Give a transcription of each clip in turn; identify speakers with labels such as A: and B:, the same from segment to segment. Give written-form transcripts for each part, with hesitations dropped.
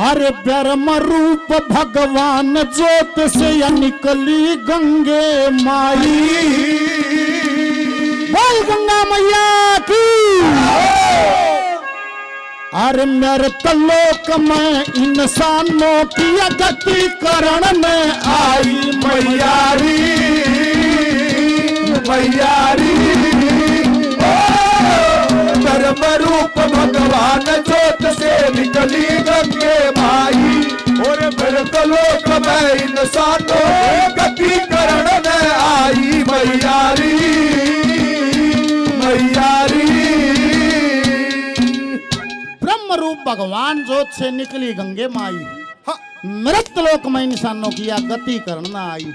A: अरे ब्रह्म रूप भगवान ज्योत से या निकली गंगे माई। बोल गंगा मैया की। अरे मेरे तलोक में इंसानों की गति करण में आई मैयारी मैयारी।
B: धर्म रूप भगवान ज्योत से निकली गंगे माई। और मेरे तलोक में इंसानों की गति करण में आई मैयारी मैयारी।
A: रूप भगवान ज्योत से निकली गंगे माई। मृत लोक में इंसानों की गति करना आई।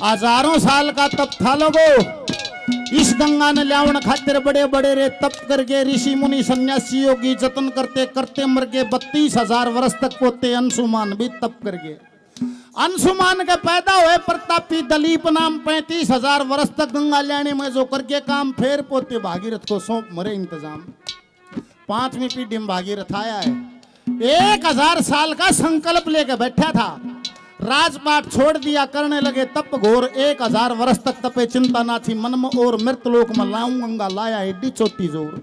A: हजारों साल का तप था लोगो। इस गंगा ने ल्यावण खातिर बड़े बड़े रे तप करके ऋषि मुनि सन्यासी योगी जतन करते करते मर गए। 32,000 वर्ष तक पोते अंशुमान भी तप करके। अंशुमान के पैदा हुए प्रतापी दलीप नाम 35,000 वर्ष तक गंगा लेने में जो करके काम फेर पोते भागीरथ को सौंप मरे इंतजाम। 5वीं पीढ़ी में भागीरथ आया है। 1000 साल का संकल्प लेकर बैठा था। राजपाट छोड़ दिया, करने लगे तप घोर। 1000 वर्ष तक तपे, चिंता ना थी मन में और। मृतलोक में लाऊं गंगा लाया एडी चोटी जोर।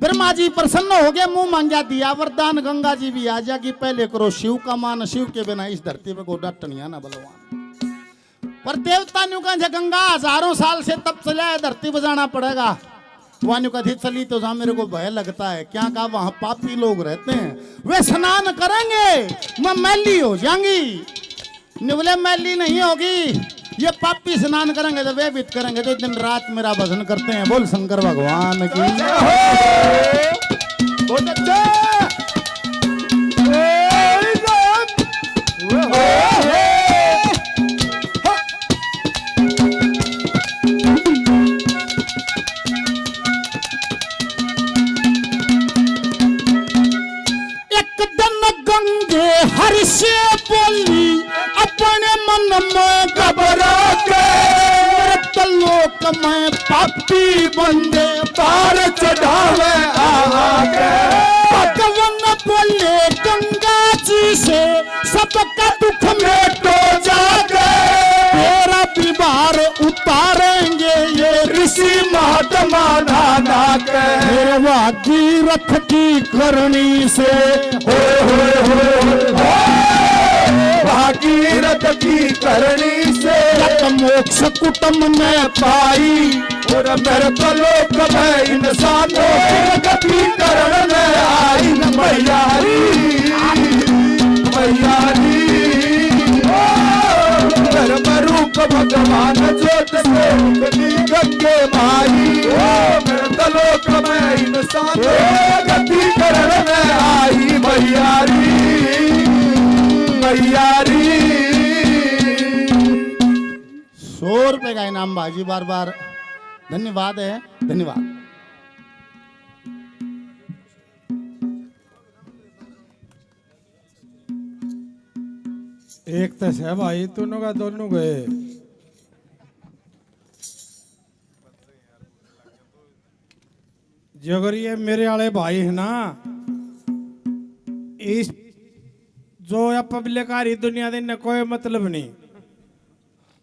A: ब्रह्मा जी प्रसन्न हो गए, मुंह मांगा दिया वरदान। गंगा जी भी आ जाएगी, पहले करो शिव का मान। शिव के बिना इस धरती पे को डटनिया ना बलवान। पर देवता ने कहा गंगा हजारों साल से तप चला है, धरती बजाना पड़ेगा। वानु कथी चली तो जहां मेरे को भय लगता है। क्या कहा वहां पापी लोग रहते हैं, वे स्नान करेंगे मैं मैली हो जाऊंगी। बोले मैली नहीं होगी, ये पापी स्नान करेंगे तो वे भी करेंगे तो दिन रात मेरा भजन करते हैं। बोल शंकर भगवान की।
B: बहुत अच्छा।
A: हर से बोली अपने मन में घबरा के। मृतलोक में पापी बंदे
B: पार चढ़ावे आके।
A: भगवान बोले गंगा जी से सबका दुख मिटो जाके। तेरा विवार उतारेंगे ये
B: ऋषि महात्मा नाना के।
A: भागीरथ की करनी से
B: भागीरथ की करनी से
A: मोक्ष कुटुंब में पाई।
B: और मेरे तलोक में इंसानों की गति करण में आई मैयारी मैयारी। धर्म रूप भगवान ज्योत से निकली गंगे माई। मेरे तलोक में इंसानों की गति करण में आई मैयारी मैयारी।
A: 100 रुपए का इनाम बाजी बार बार धन्यवाद है, धन्यवाद।
C: एक तो है भाई, दोनों का दोनों गए। जगर ये मेरे वाले भाई है ना, इस जो या पब्लिकारी दुनिया दिन कोई मतलब नहीं।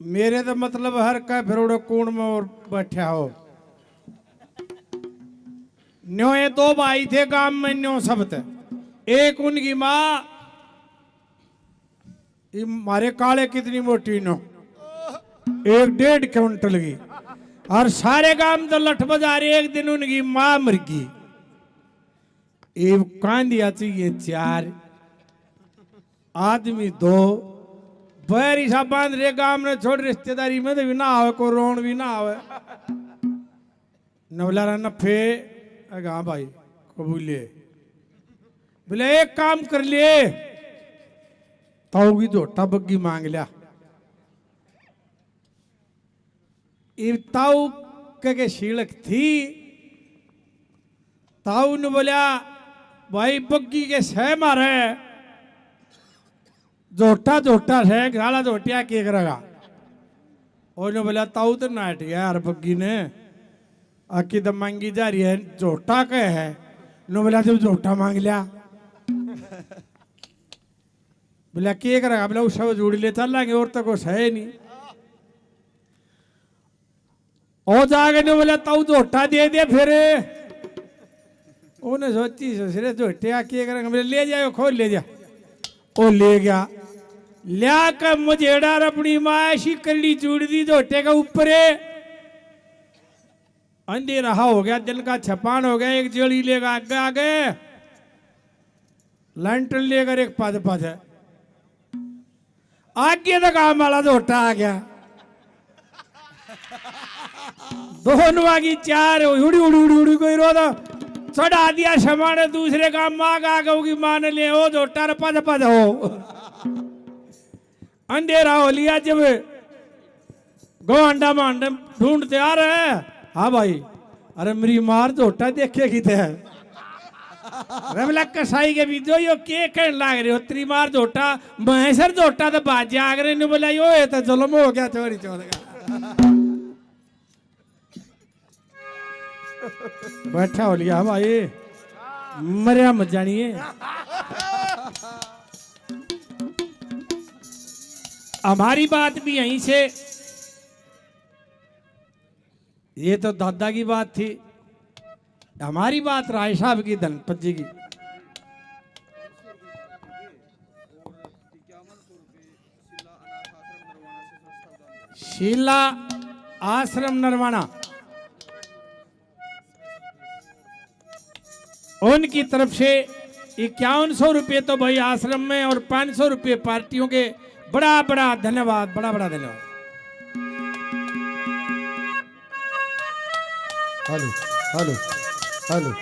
C: मेरे तो मतलब हर का फिर कूण में और बैठा हो। न्यो ये 2 भाई थे गांव में, न्यो सब थे। एक उनकी माँ, मारे काले कितनी मोटी नो, 1.5 क्विंटल की। और सारे गांव तो लठ बजा रहे। एक दिन उनकी माँ मर गई। एक कांदिया चाहिए 4 आदमी 2 बैरी सा बांध रहे। गांव में छोड़ रिश्तेदारी में तो भी ना आवे, को रोन भी ना आवे। नवलारा नफे हाँ भाई कबूलिए। बोले एक काम कर लिए, ताऊ की झोटा बग्गी मांग लिया। ताऊ के शीलक थी। ताऊ ने बोला भाई बग्गी के सह मारे झोटा झोटा है, गाला झोटिया के करेगा। और बोला ताऊ तो नाट गया यार, बग्गी ने आकी दम मांगी जा रही है, झोटा के है। नो बोला जब झोटा मांग लिया बोला के करेगा, बोला उस जोड़ी ले चल लाएंगे और तो कुछ है नहीं। और जाके ने बोला ताऊ झोटा दे दे फिर उन्हें सोची सोचरे झोटिया के करेंगे, बोले ले जाओ खोल ले जा। ओ ले गया, लिया कर मुझेड़ा अपनी माँ ऐसी करड़ी चूड़ दी झोटे का ऊपर अंधेरा हो गया, दिन का छपान हो गया। एक जोड़ी लेगा आगे आगे, लंटन लेकर एक पद पद है आगे तक काम वाला झोटा आ गया। दोनों आगे चार उड़ी उड़ी उड़ी उड़ी कोई रो चढ़ा दिया सामान दूसरे का माँ का आगे मान ले हो झोटा पद पद हो। अंधेरा हो लिया जब गो अंडा मांडा ढूंढते आ रहे हैं। हाँ भाई, अरे मेरी मार झोटा देखेगी थे रमला कसाई के भी जो यो के कहने लाग रहे हो तेरी मार झोटा महेशर झोटा तो बाजे आग रहे ने बोला यो ये तो जुल्म हो गया चोरी चोर का। बैठा हो लिया भाई, मरिया मत जानिए। हमारी बात भी यहीं से, ये तो दादा की बात थी, हमारी बात राय साहब की धनपत जी की। शीला आश्रम नरवाना उनकी तरफ से 5100 रुपये तो भाई आश्रम में और 500 रुपये पार्टियों के। बड़ा बड़ा धन्यवाद, बड़ा बड़ा धन्यवाद।
B: हेलो हेलो हेलो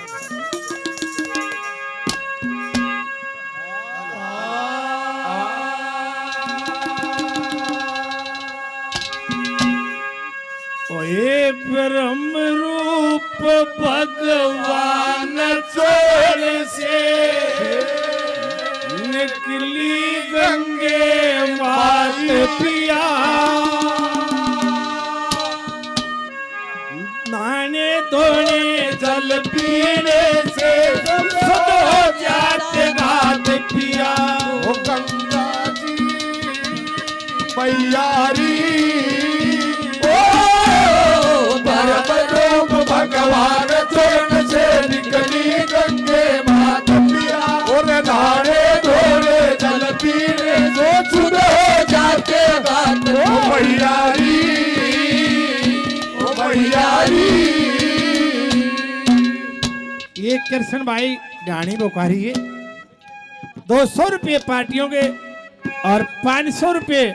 C: ओए ब्रह्म रूप भगवान चोर से निकली गंगे मात पिया, नहाने धोने जल पीने से शुद्ध हो जाते घाट पिया।
B: ओ गंगा जी मैयारी भगवान चरण से निकली गंगे मात पिया, और नहाने धोने जल पीने से शुद्ध हो जाते घाट मैयारी ओ मैयारी।
C: ये कृष्ण भाई डाणी बोकारी है, 200 रुपये पार्टियों के और 500 रुपये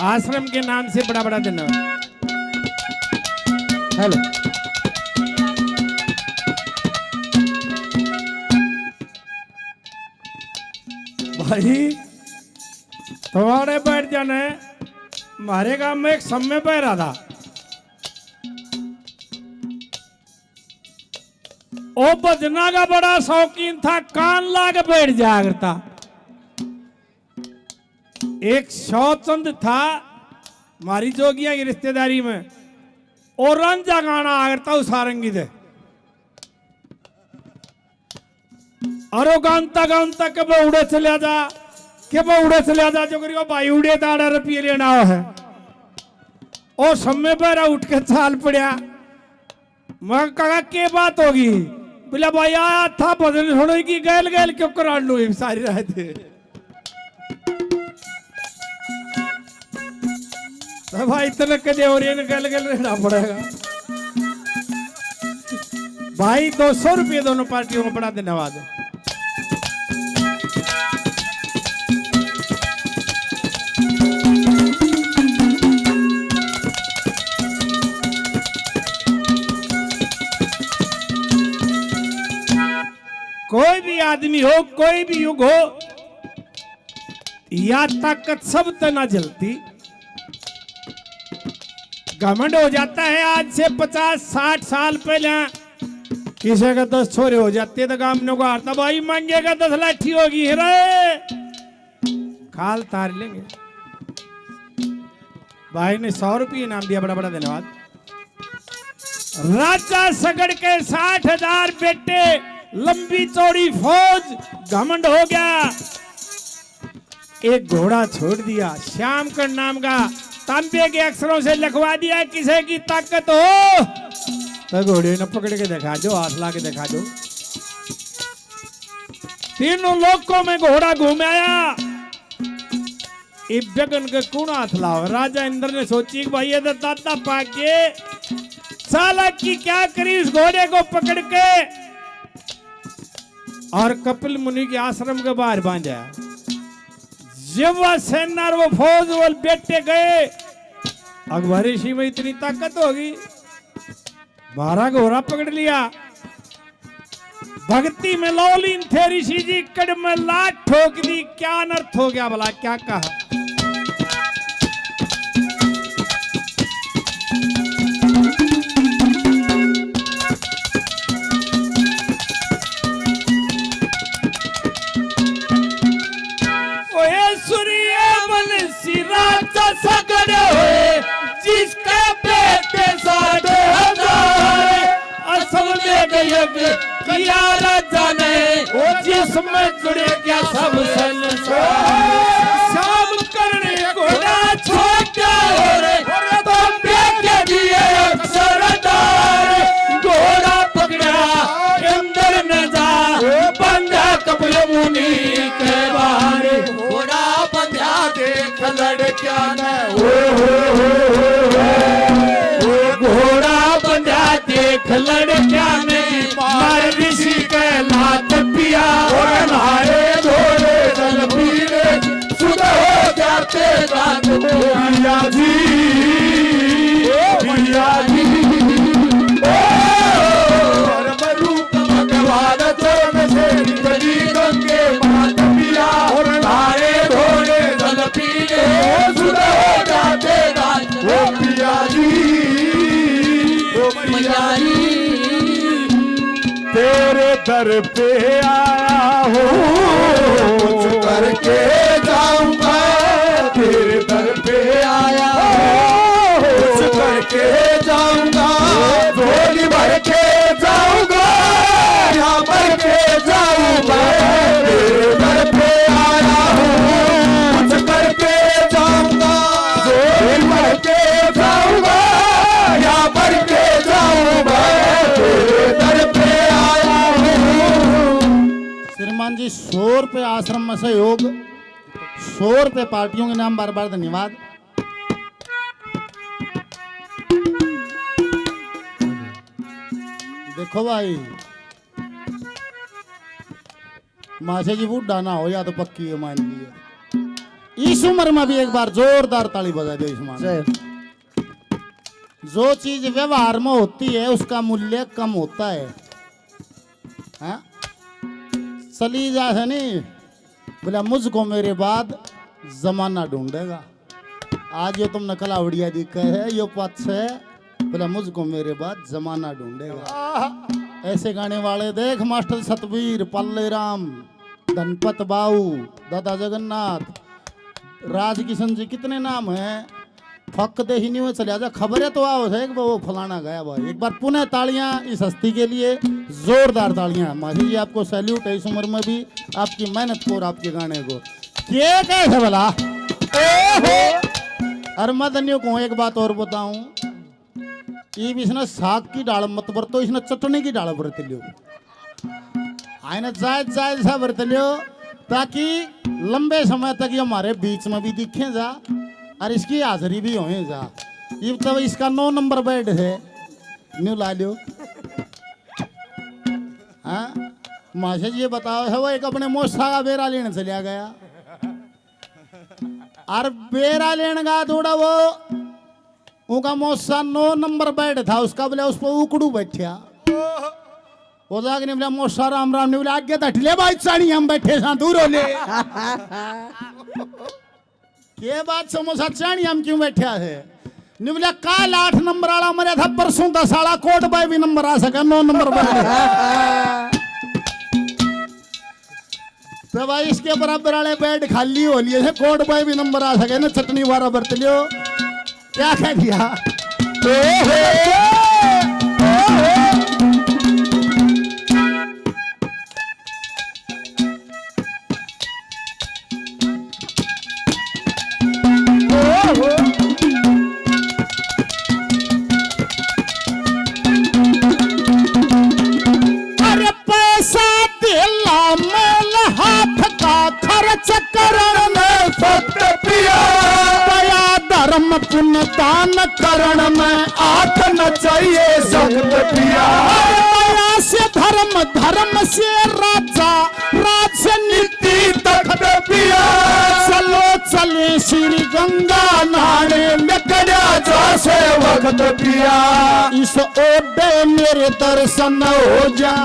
C: आश्रम के नाम से। बड़ा बड़ा धन्यवाद। हेलो भाई, तुम्हारे बैठ जाना है। हमारे गांव में एक समय पह रहा था, ओ बजना का बड़ा शौकीन था, कान लाग बैठ जाया करता। एक शौचंद था हमारी जोगिया की रिश्तेदारी में, और रंजा गाना आ करता उस सारंगी से। और वो गानता गानता के वो उड़े चले जा, के वो उड़े चले जा, जो करी भाई उड़े दाड़ा रुपये लेना है। और समय पर उठ के चाल पड़ा। मैं कहा के बात होगी, बोला भाई आया था बदल छोड़ो की गैल गैल क्यों करा लो सारी रात। तो भाई इतने कदे और गैल गैल रहना पड़ेगा। भाई 200 रुपये दोनों पार्टियों को बड़ा धन्यवाद। कोई भी आदमी हो, कोई भी युग हो, या ताकत सब तना जलती। घमंड हो जाता है। आज से 50-60 साल पहले किसी का 10 छोरे हो जाते तो गामने को हारता, भाई मांगेगा 10 लाठी होगी रे, खाल तार लेंगे। भाई ने 100 रुपये इनाम दिया, बड़ा बड़ा धन्यवाद। राजा सगड़ के 60,000 बेटे, लंबी चौड़ी फौज, घमंड हो गया। एक घोड़ा छोड़ दिया, श्याम कर नाम का, तांबे के अक्षरों से लिखवा दिया, किसी की ताकत हो तो घोड़े ने पकड़ के दिखा दो, हाथ ला के दिखा दो। तीनों लोकों में घोड़ा घूम आया। इब्बगन के कौन हाथ लाओ? राजा इंद्र ने सोची कि भाई ये तो दादा पाके साला की क्या करी इस घोड़े को पकड़ के, और कपिल मुनि के आश्रम के बाहर बांधा। जब वह सेना और वो फौज वो बेटे गए, अकबर ऋषि में इतनी ताकत होगी, 12 घोड़ा पकड़ लिया। भक्ति में लौलीन थे ऋषि जी, कड़ में लात ठोक दी। क्या अनर्थ हो गया भला, क्या कहा?
B: सगड़ हुए जिसके बेटे 1000 असल में गए किया राजा ने, जिसमें जुड़े क्या सब संसार। शाम करने घोड़ा छोटा तो बेटे दिए अक्षरदार। घोड़ा पकड़ा अंदर न जा, बंधा कपिल मुनि के बाहर। घोड़ा बंधा देख लड़किया ने, घोड़ा बंधा देख लड़किया ने, मार ऋषि के लात पिया। नारे घोड़े जल पीरे सुध हो जाते दांत। भैया जी, भैया जी, रूप भगवान चरण से निकली गंगे मात पिया। नारे घोड़े जल पीरे सुध हो जाते दांत। पिया जी, पिया जी, तेरे दर पे आया हूँ, कुछ करके जाऊंगा। तेरे दर पे आया हूँ, कुछ करके जाऊंगा। झोली भर के जाऊंगा, यहाँ भर के जाऊंगा। तेरे दर पे आया हूँ, कुछ करके जाऊंगा। झोली भर के जाऊंगा, यहाँ भर के जाऊंगा। तेरे दर पे
A: श्रीमान जी 100 रुपये आश्रम में सहयोग, 100 रुपये पार्टियों के नाम बार बार धन्यवाद। देखो भाई, मासे जी बूढ़ा ना हो या तो पक्की है मान लीजिए। इस उम्र में भी एक बार जोरदार ताली बजा दो इस मान। जो चीज व्यवहार में होती है उसका मूल्य कम होता है। हाँ? चली जा है नहीं बोला, मुझको मेरे बाद जमाना ढूंढेगा। आज जो तुमने कलावड़िया दिखा है यो पक्ष है, बोला मुझको मेरे बाद जमाना ढूंढेगा। ऐसे गाने वाले देख, मास्टर सतवीर, पल्ले राम, धनपत बाऊ, दादा जगन्नाथ, राज किशन जी, कितने नाम हैं। फक दे ही नहीं हुए चले आजा, खबर है तो आओ है कि वो फलाना गया भाई। एक बार पुनः तालियां इस हस्ती के लिए, जोरदार तालियां। माही जी आपको सैल्यूट है इस उम्र में भी, आपकी मेहनत को और आपके गाने को। क्या कैसे भला अरे मदनियों को एक बात और बताऊं, ये भी इसने साग की डाल मत बरतो, इसने चटनी की डाल बरत लियो। आईने जायज जायज सा बरत लियो, ताकि लंबे समय तक ये हमारे बीच में भी दिखे जा और इसकी हाजिरी भी हो जा। ये तब इसका 9 नंबर बेड है, न्यू ला लियो। हाँ माशा जी ये बताओ है, वो एक अपने मोसा का बेरा लेने चलिया गया और बेरा लेने का थोड़ा वो उनका मोसा 9 नंबर बेड था उसका, बोले उस पर उकड़ू बैठा। वो जाके ने बोला मोसा राम राम, ने बोला आगे तटले भाई चाणी हम बैठे सा दूर हो ले। ये बात समोसा चाणी हम क्यों बैठा है? ने बोला काल 8 नंबर वाला मरा था, परसों 10 वाला कोट बाय भी नंबर आ सका 9 नंबर बेड। तो भाई इसके बराबर वाले बेड खाली हो लिए है, कोट बाय भी नंबर आ सके ना, चटनी वारा बरत लियो। क्या कह दिया? करण में
B: सत्य पिया
A: दया धर्म पुण्य दान करण में
B: आठ न चाहिए सख्त पिया
A: दया से धर्म धर्म से राजा राजनीति
B: तख्त पिया
A: चलो चले श्री गंगा नहाने में
B: कन्या जैसे वक्त पिया
A: इस ओडे मेरे दर्शन हो जा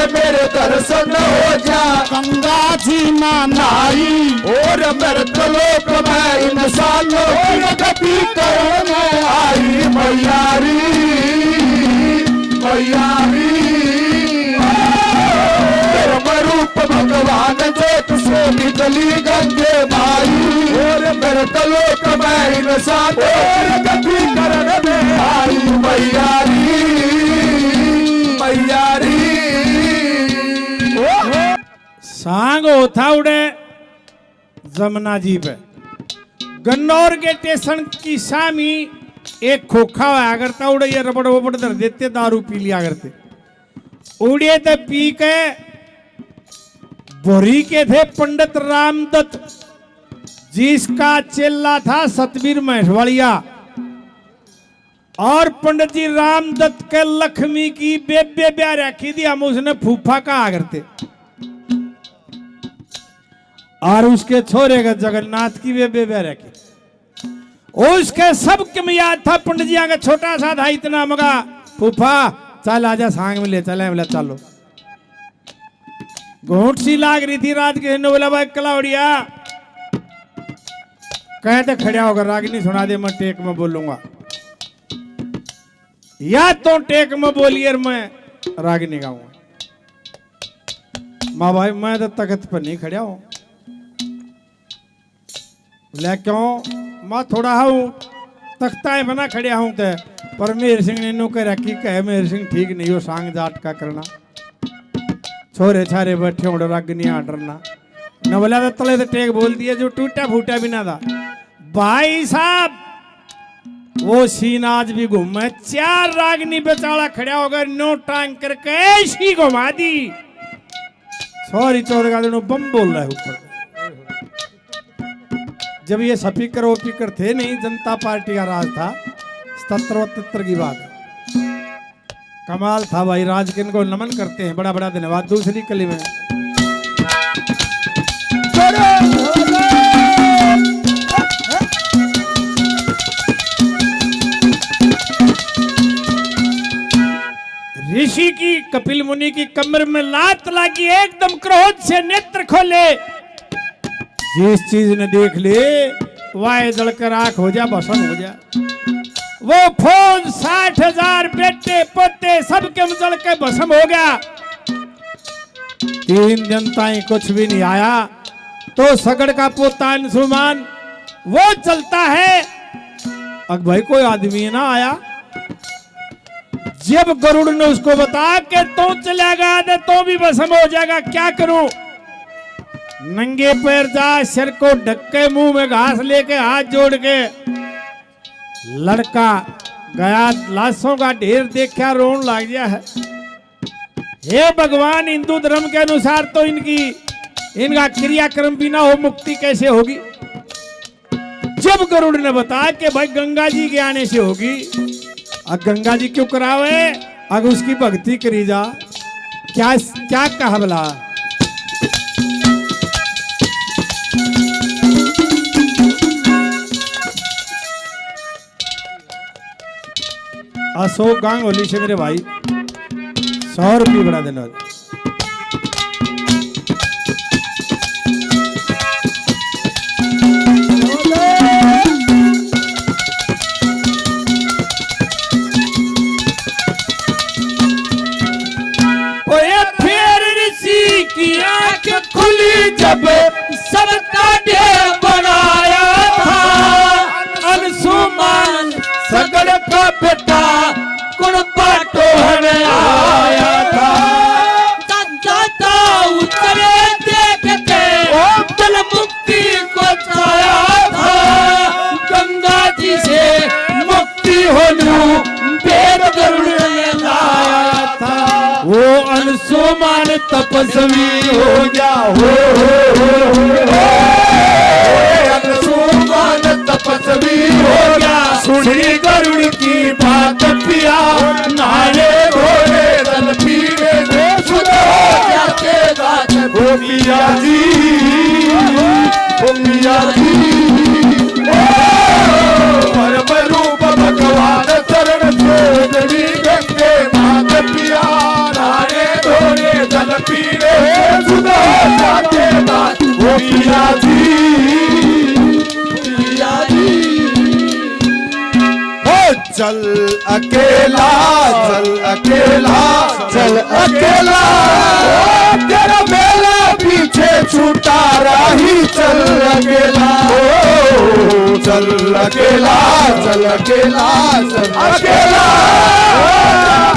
B: मेरे दर्शन हो जा
A: गंगा जी ना नाई
B: और मृत लोक में इंसानों की गति करने आई मैयारी मैयारी धर्म रूप भगवान ज्योत से निकली गंगे माई और मृत लोक में इंसानों की गति करने आई मैयारी मैयारी
C: सांग होता उड़े जमुना जी पे गन्नौर के स्टेशन की सामी एक खोखा हुआ करता उड़े ये रबड़ वबड़ धर देते दारू पी लिया करते उड़े तो पी के बोरी के थे पंडित रामदत्त जिसका चेला था सतवीर महेशवाड़िया और पंडित जी रामदत्त के लक्ष्मी की बेबे ब्याह रखी थी हम उसने फूफा कहा करते और उसके छोरे का जगन्नाथ की बेबे ब्याह रखी उसके सबके में याद था पंडित जी का छोटा सा था इतना मगा फूफा चल आजा सांग में ले चले बोला चलो घूट सी लाग रही थी रात के बोला भाई कलावड़िया कहते खड़ा होकर रागिनी सुना दे मैं टेक में बोलूंगा या तो टेक में बोलिए मैं रागिनी गाऊंगा माँ भाई मैं तो तख्त पर नहीं खड़ा हूं बोले क्यों मैं थोड़ा हूं तख्ता बना खड़ा हूं तो पर मेहर सिंह ने नो कह रखी कहे मेहर सिंह ठीक नहीं हो सांग जाट का करना छोरे छारे बैठे हो रागिनी डरना न बोला तो तले तो टेक बोल दिया जो टूटा फूटा भी ना था भाई साहब वो सीन आज भी घूमे चार रागनी बेचारा खड़ा होकर नो टांग करके ऐसी घुमा दी सॉरी चौदह का दिनों बम बोल रहा है ऊपर जब ये स्पीकर वोपीकर थे नहीं जनता पार्टी का राज था 77 की बात है कमाल था भाई राज के इनको नमन करते हैं बड़ा बड़ा धन्यवाद दूसरी कली में ऋषि की कपिल मुनि की कमर में लात लगी एकदम क्रोध से नेत्र खोले जिस चीज ने देख ले वाय जलकर आंख हो जा भस्म हो जा वो फौज 60,000 बेटे पोते सबके जल के भस्म हो गया 3 जनताएं कुछ भी नहीं आया तो सगड़ का पोता अंशुमान वो चलता है अब भाई कोई आदमी ना आया जब गरुड़ ने उसको बताया कि तू चलेगा तो तू भी भस्म हो जाएगा क्या करूं नंगे पैर जा सिर को ढक के मुंह में घास लेके हाथ जोड़ के लड़का गया लाशों का ढेर देखा रोन लग गया है हे भगवान हिंदू धर्म के अनुसार तो इनका क्रियाक्रम बिना हो मुक्ति कैसे होगी जब गरुड़ ने बताया कि भाई गंगा जी के आने से होगी अब गंगा जी क्यों करावे अगर उसकी भक्ति करी जा क्या क्या कहा बोला अशोक गांगुली से मेरे भाई 100 रुपये बढ़ा देना
B: जब सबका ढेर बनाया था अंशुमान सगड़ का बेटा कुड़पा टोहने आया था दादा उतरे देख के जल मुक्ति को चाया था गंगा जी से मुक्ति होने वेद गरुड़ ने लाया था
C: वो अंशुमान तपस्वी हो गया
B: अंशुमान तपस्वी हो गया सुनी गरुड़ की बात पिया नारे घोड़े दल पीरे सुनो जाके बात ओ पिया जी परम रूप भगवान शरण छोड़नी गंगे मात पिया नारे घोड़े दल पीरे सुनो जाके बात ओ पिया जी चल अकेला तेरा मेला पीछे छूटा राही चल अकेला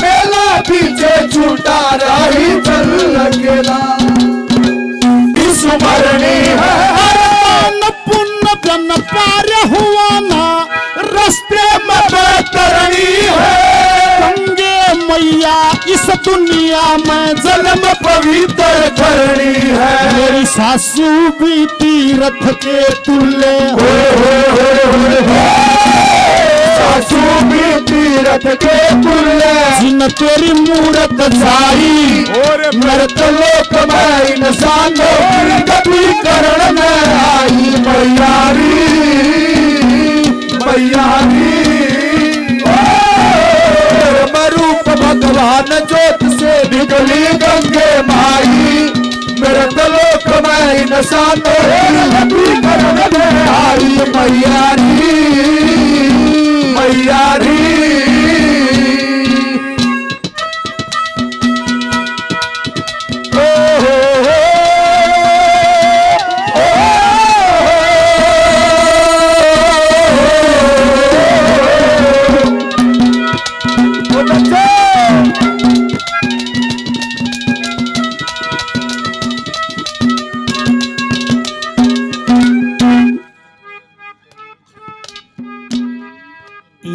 B: मेला पीछे छूटा राही चल अकेला स्मरणी है
A: पुण्य जन पार हुआ ना रास्ते में
B: तरणी है
A: गंगे मैया इस दुनिया में
B: जन्म पवित्र करनी है
A: मेरी सासू भी तीरथ के तुल्य
B: सासू भी तीरथ के तुल्य
A: जिन तेरी मूरत छाई
B: और मृत लोक में इंसानों की गति करण में आई मैयारी रूप भगवान ज्योत से निकली गंगे माई मृत लोक में इंसानों की गति करण में आई मैयारी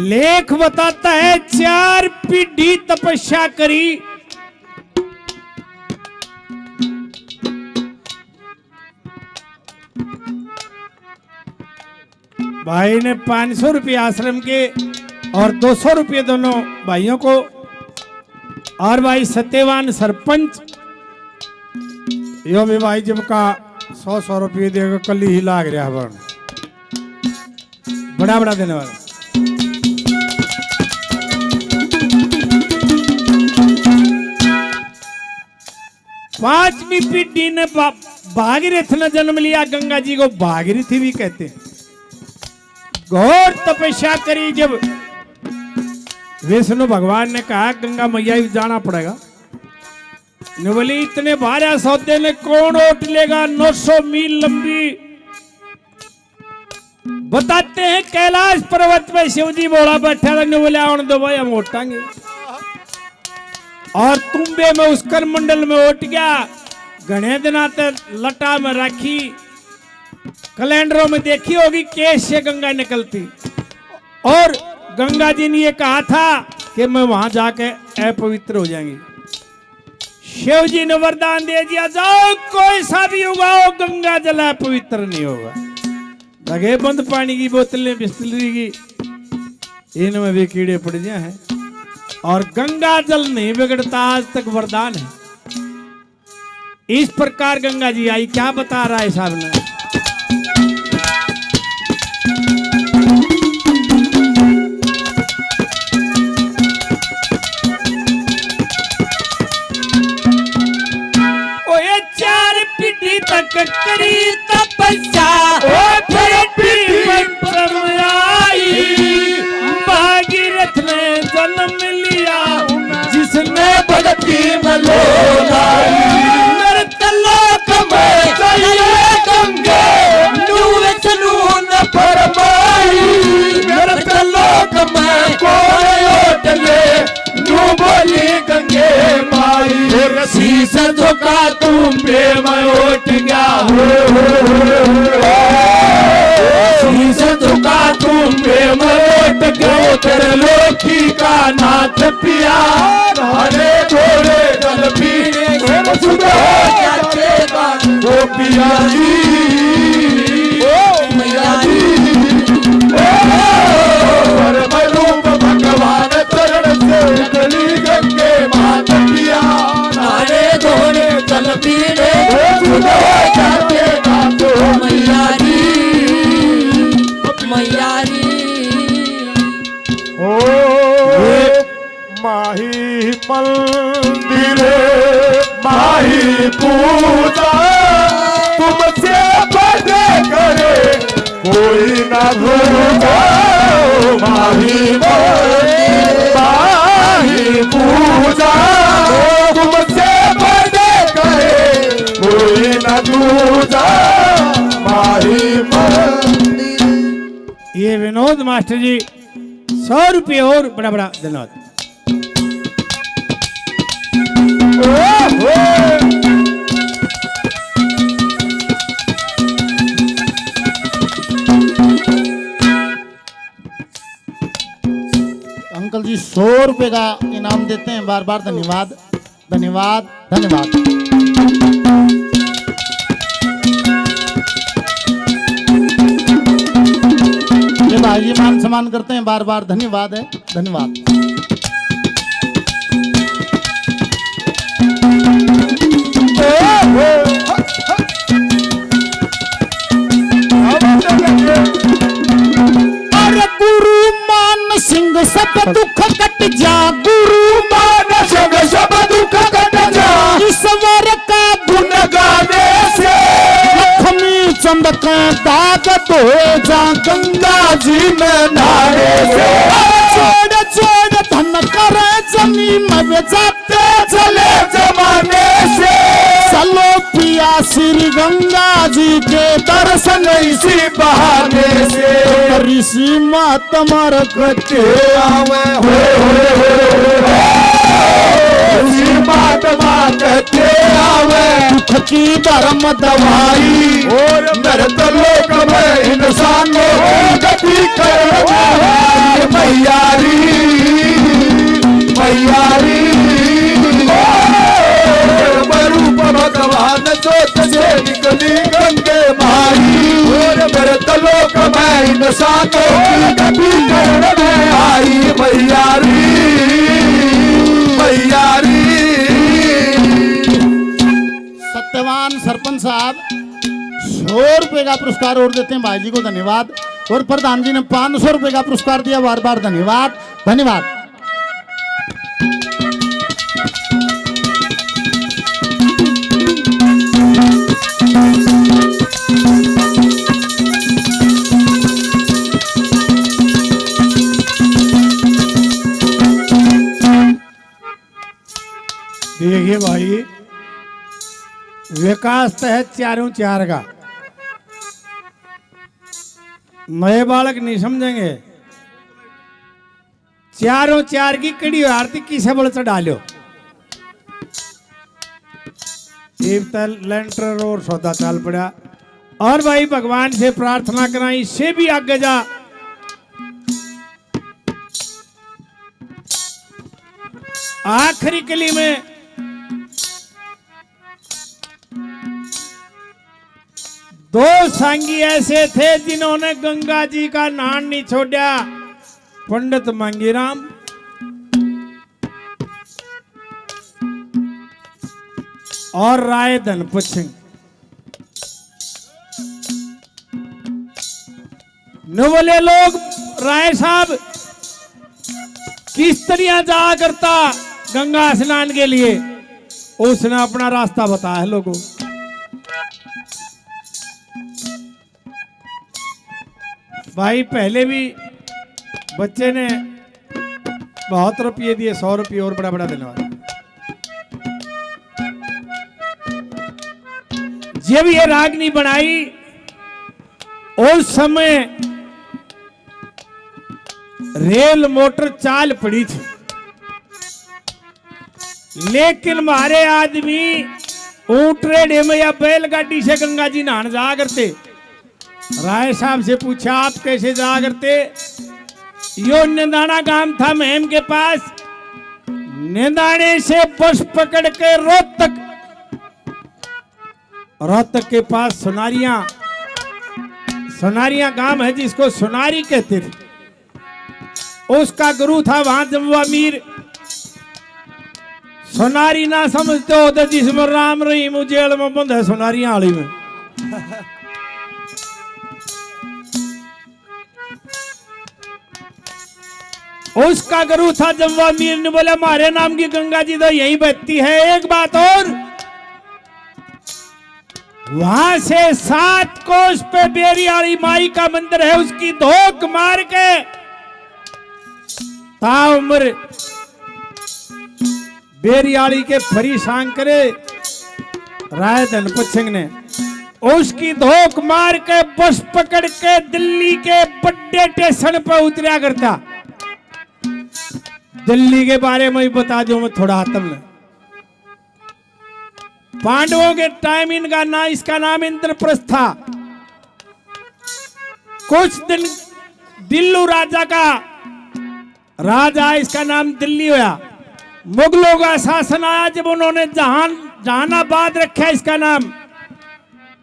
C: लेख बताता है 4 पीढ़ी तपस्या करी भाई ने 500 रुपये आश्रम के और 200 रुपये दोनों भाइयों को और भाई सत्यवान सरपंच यो भी भाई जब का 100 रुपये देगा कल ही लाग रहा है बड़ा बड़ा देने वाला 5वीं पीढ़ी ने भागीरथ ने जन्म लिया। गंगा जी को भागीरथी भी कहते हैं। घोर तपस्या करी जब विष्णु भगवान ने कहा गंगा मैया भी जाना पड़ेगा। ने बोली इतने भारे सौदे ने कौन उठ लेगा। 900 मील लंबी बताते हैं कैलाश पर्वत पे शिवजी बोला बैठा था। ने बोले आने दो भाई हम उठाएंगे। और तुम्बे में उस कर मंडल में उठ गया। घने दिन आते लटा में रखी। कैलेंडरों में देखी होगी केश से गंगा निकलती। और गंगा जी ने ये कहा था कि मैं वहां जाके अपवित्र हो जाएंगी। शिव जी ने वरदान दे दिया जाओ कोई सा भी उगाओ गंगा जल अपवित्र नहीं होगा। लगे बंद पानी की बोतलें बिस्लरी की इनमें भी कीड़े पड़ गए हैं। और गंगा जल नहीं बिगड़ता आज तक वरदान है। इस प्रकार गंगा जी आई। क्या बता रहा है साहब ने। ओ ये 4 पीढ़ी तक करी तपस्या भागीरथ ने जन्म लिया जिसने भक्ति में लोक में गंगे नून फरमाई। लोक में कोट ले नू बोली गंगे माई। शीश झुका तुम पे मैं उठ गया। शीश झुका तुम पे मैं उठ गया। तेरे लोकी का नाथ पिया हरे घोड़े दल पी
B: पिया जी ओ मैया जी परम रूप भगवान चरण से निकली गंगे मात पिया
D: नारे धोने चल पीने
B: सुनो जाते नाचो
D: मैया री मैया री
B: ओ माही मंदिर माही पूजा तुमसे बड़े करे कोई ना भूला माही मंदिर माही पूजा तुमसे बड़े करे कोई ना दूजा माही मंदिर।
C: ये विनोद मास्टर जी 100 रुपये और बड़ा बड़ा धन्यवाद।
A: अंकल जी 100 रुपए का इनाम देते हैं, बार बार धन्यवाद धन्यवाद धन्यवाद। ये भाई जी मान सम्मान करते हैं, बार बार धन्यवाद है, धन्यवाद। अरे गुरु मान सिंह सब दुख कट जा, गुरु
B: मान सिंह सब दुख कट जा,
A: ईश्वर का
B: गुण गाने से
A: लक्ष्मी चंद का दाग धोए जा, गंगा जी में नहाने से जोड़ जोड़ धन करे जमीन में जाते
B: चले जमाने से
A: चलो पिया श्री गंगा जी के दर्शन
B: इसी बहाने से
A: ऋषि महात्मा रखते
B: आवे इसी महात्मा कहते आवे
A: दुख की धर्म दवाई
B: और मृत लोक में इंसानों की गति कर मैयारी मैयारी रूप भगवान जोत से निकली गंगे माई और मृत लोक में इंसानों की गति कर आई मैयारी मैयारी।
A: सत्यवान सरपंच साहब 100 रुपए का पुरस्कार और देते हैं भाई जी को, धन्यवाद। और प्रधान जी ने 500 रुपए का पुरस्कार दिया, बार बार धन्यवाद धन्यवाद।
C: देखिए भाई, विकास तहत चारों चार का नए बालक नहीं समझेंगे। चारों चार की कड़ी आरती किसे बोल चढ़ा लो, लेंटर और सौदा चाल पड़ा। और भाई भगवान से प्रार्थना करा इससे भी आगे जा। आखिरी कली में दो सांगी ऐसे थे जिन्होंने गंगा जी का नाम नहीं छोड़ा, पंडित मांगीराम और राय धनपत सिंह। न बोले लोग राय साहब किस तरह जा करता गंगा स्नान के लिए, उसने अपना रास्ता बताया है लोगों। भाई पहले भी बच्चे ने 72 रुपये दिए, 100 रुपये और बड़ा बड़ा धन्यवाद। जब ये रागनी बनाई उस समय रेल मोटर चाल पड़ी थी, लेकिन हमारे आदमी ऊंट रेडे में या बैलगाड़ी से गंगा जी नहाने जा करते। राय साहब से पूछा आप कैसे जा करते? यो निंदाना गांव था महम के पास, निंदाने से बस पकड़ के रोहतक रोहतक के पास सोनारियां गांव है जिसको सोनारी कहते थे। उसका गुरु था वहां जम्वा मीर। सोनारी ना समझते हो तो जिसमें राम रहीम जेल में बंद है सोनारियां आली में। उसका गुरु था जम्वा मीर ने बोला हमारे नाम की गंगा जी तो यही बहती है। एक बात और, वहां से 7 कोस पे बेरियाली माई का मंदिर है। उसकी धोख मार के ताउम्र बेरियाली के फरी सांग करे राय धनपत सिंह ने उसकी धोख मार के बस पकड़ के दिल्ली के बड़े स्टेशन पर उतरा करता। दिल्ली के बारे में ही बता दूं मैं थोड़ा तुमने। पांडवों के टाइम इसका नाम इंद्रप्रस्थ था। कुछ दिन दिल्लू राजा का राजा इसका नाम दिल्ली हुआ। मुगलों का शासन आया जब उन्होंने जहानाबाद रखा इसका नाम,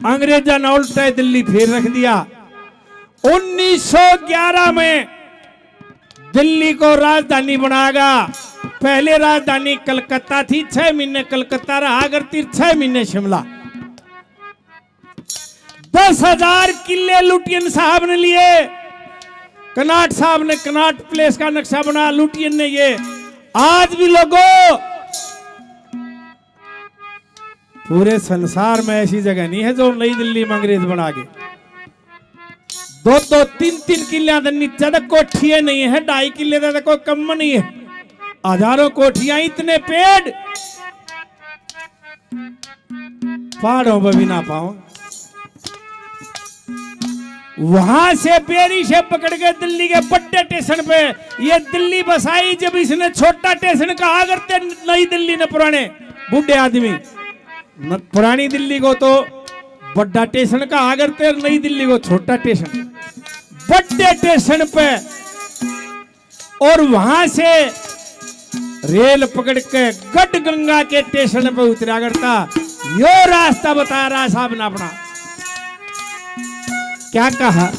C: अंग्रेजा ने उल्टा दिल्ली फिर रख दिया। 1911 में दिल्ली को राजधानी बनाएगा। पहले राजधानी कलकत्ता थी, 6 महीने कलकत्ता रहा करती, 6 महीने शिमला। 10,000 किले लुटियन साहब ने लिए। कनाट साहब ने कनाट प्लेस का नक्शा बना, लुटियन ने ये। आज भी लोगों पूरे संसार में ऐसी जगह नहीं है जो नई दिल्ली में अंग्रेज बना के 2-2, 3-3 किले नीचे तक कोठियां नहीं है, 2.5 किले तक कोई कम नहीं है। हजारों कोठियां, इतने पेड़ पहाड़ों पर भी ना पाओ। वहां से बेरी से पकड़ के दिल्ली के बड़े स्टेशन पे ये दिल्ली बसाई। जब इसने छोटा स्टेशन कहा करते नई दिल्ली ने, पुराने बूढ़े आदमी पुरानी दिल्ली को तो बड़ा स्टेशन कहा करते, नई दिल्ली को छोटा स्टेशन। बड़े स्टेशन पे और वहां से रेल पकड़ के गढ़ गंगा के स्टेशन पे उतरा करता। यो रास्ता बता रहा साहब ने अपना। क्या कहा?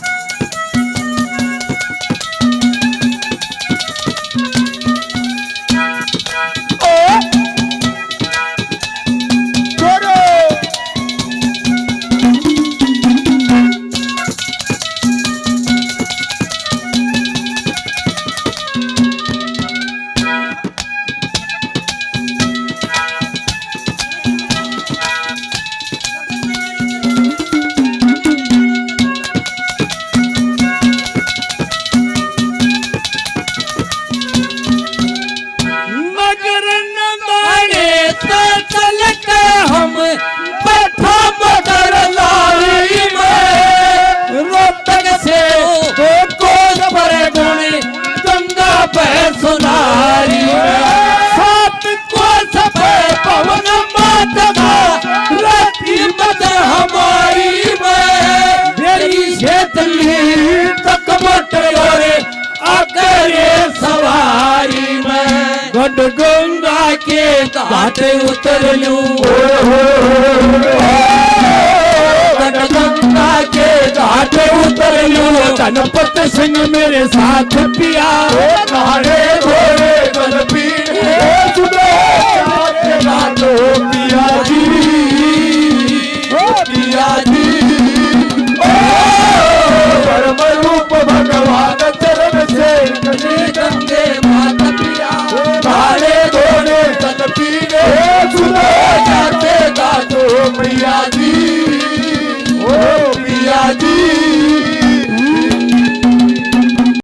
C: गढ़ गंगा के घाट उतर लूं, गढ़ गंगा के घाट उतर लूं। धनपत सिंह मेरे साथ पिया